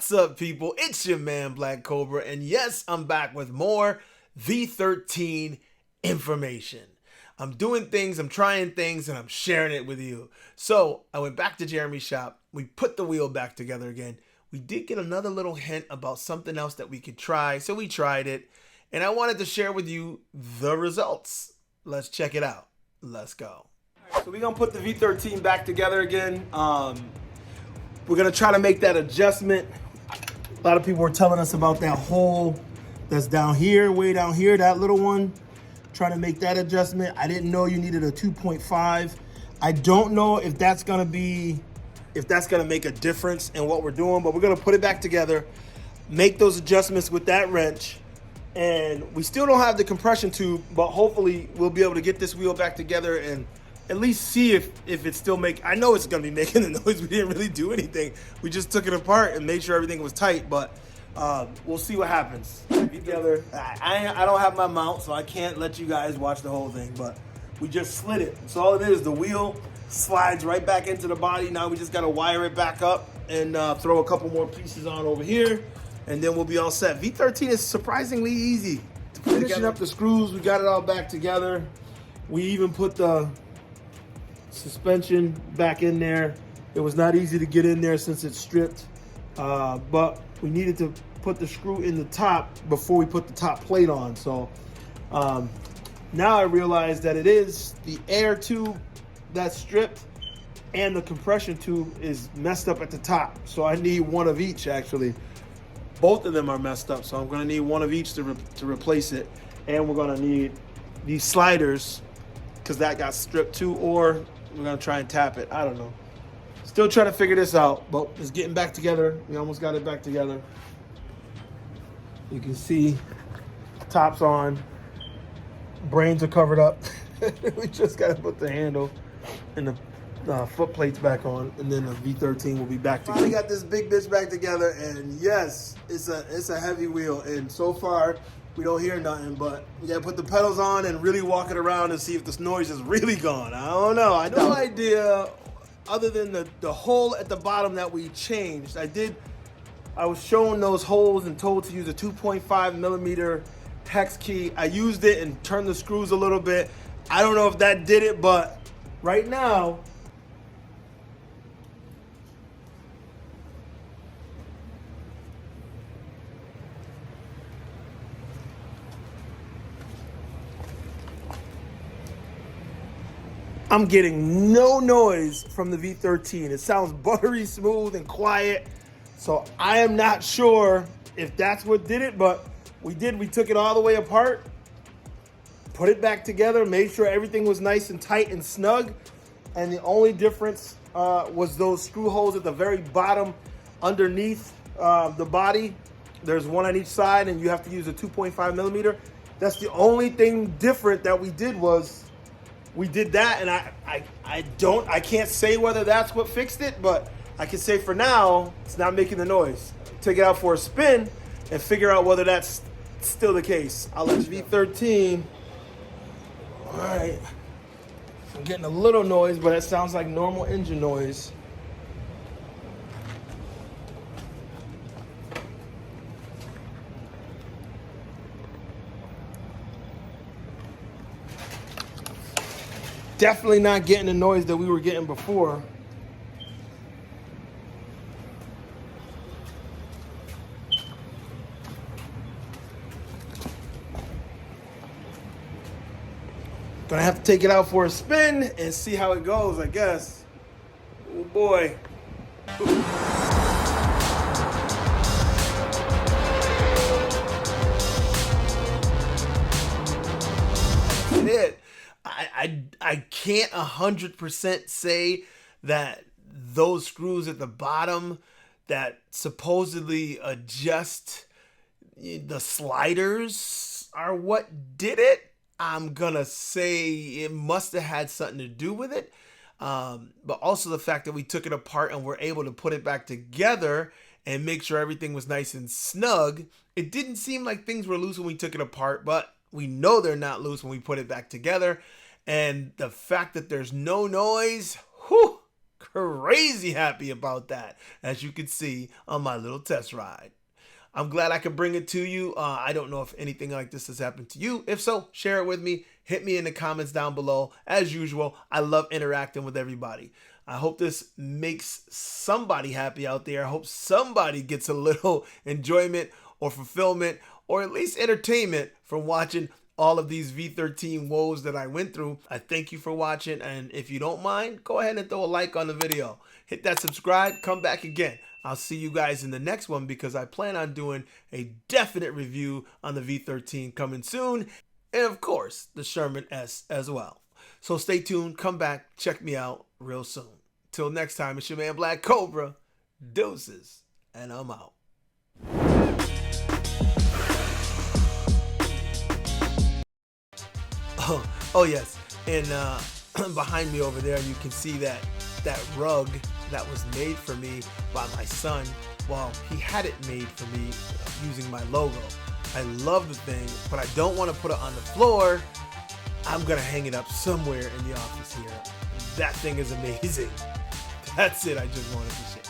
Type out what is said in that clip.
What's up, people? It's your man ThaBlackCobra, and yes, I'm back with more V13 information. I'm doing things, I'm trying things, and I'm sharing it with you. So I went back to Jeremy's shop. We put the wheel back together again. We did get another little hint about something else that we could try, so we tried it, and I wanted to share with you the results. Let's check it out. Let's go. So we're gonna put the V13 back together again. We're gonna try to make that adjustment. A lot of people were telling us about that hole that's down here, way down here, that little one. Trying to make that adjustment. I didn't know you needed a 2.5. I don't know if that's gonna make a difference in what we're doing, but we're gonna put it back together, make those adjustments with that wrench. And we still don't have the compression tube, but hopefully we'll be able to get this wheel back together and at least see if it's still making. I know it's gonna be making the noise. We didn't really do anything. We just took it apart and made sure everything was tight, but we'll see what happens. Together. I don't have my mount, so I can't let you guys watch the whole thing, but we just slid it. So all it is, the wheel slides right back into the body. Now we just gotta wire it back up and throw a couple more pieces on over here, and then we'll be all set. V13 is surprisingly easy. Finishing up the screws, we got it all back together. We even put the suspension back in there. It was not easy to get in there since it's stripped, but we needed to put the screw in the top before we put the top plate on. So now I realize that it is the air tube that's stripped and the compression tube is messed up at the top. So I need one of each, actually. Both of them are messed up, so I'm gonna need one of each to replace it. And we're gonna need these sliders because that got stripped too, or we're gonna try and tap it. I don't know. Still trying to figure this out, but it's getting back together. We almost got it back together. You can see top's on, brains are covered up. We just gotta put the handle and the foot plates back on, and then the V13 will be back together. Finally got this big bitch back together, and yes, it's a heavy wheel, and so far we don't hear nothing, but we gotta put the pedals on and really walk it around and see if this noise is really gone. I don't know. I no idea, other than the hole at the bottom that we changed. I was shown those holes and told to use a 2.5 millimeter hex key. I used it and turned the screws a little bit. I don't know if that did it, but right now, I'm getting no noise from the V13. It sounds buttery smooth and quiet. So I am not sure if that's what did it, but we took it all the way apart, put it back together, made sure everything was nice and tight and snug. And the only difference was those screw holes at the very bottom underneath the body. There's one on each side, and you have to use a 2.5 millimeter. That's the only thing different that we did was we did that, and I can't say whether that's what fixed it, but I can say for now, it's not making the noise. Take it out for a spin and figure out whether that's still the case. I'll let you V13. All right. I'm getting a little noise, but it sounds like normal engine noise. Definitely not getting the noise that we were getting before. Gonna have to take it out for a spin and see how it goes, I guess. Oh boy. It. I can't 100% say that those screws at the bottom that supposedly adjust the sliders are what did it. I'm gonna say it must have had something to do with it, but also the fact that we took it apart and were able to put it back together and make sure everything was nice and snug. It didn't seem like things were loose when we took it apart, but we know they're not loose when we put it back together. And the fact that there's no noise, whew, crazy happy about that, as you can see on my little test ride. I'm glad I could bring it to you. I don't know if anything like this has happened to you. If so, share it with me. Hit me in the comments down below. As usual, I love interacting with everybody. I hope this makes somebody happy out there. I hope somebody gets a little enjoyment or fulfillment or at least entertainment from watching all of these V13 woes that I went through. I thank you for watching, and if you don't mind, go ahead and throw a like on the video. Hit that subscribe, come back again. I'll see you guys in the next one because I plan on doing a definite review on the V13 coming soon, and of course, the Sherman S as well. So stay tuned, come back, check me out real soon. Till next time, it's your man BlackCobra. Deuces, and I'm out. Oh yes, and behind me over there you can see that rug that was made for me by my son. Well, he had it made for me using my logo. I love the thing, but I don't want to put it on the floor. I'm gonna hang it up somewhere in the office here. That thing is amazing. That's it, I just wanted to share.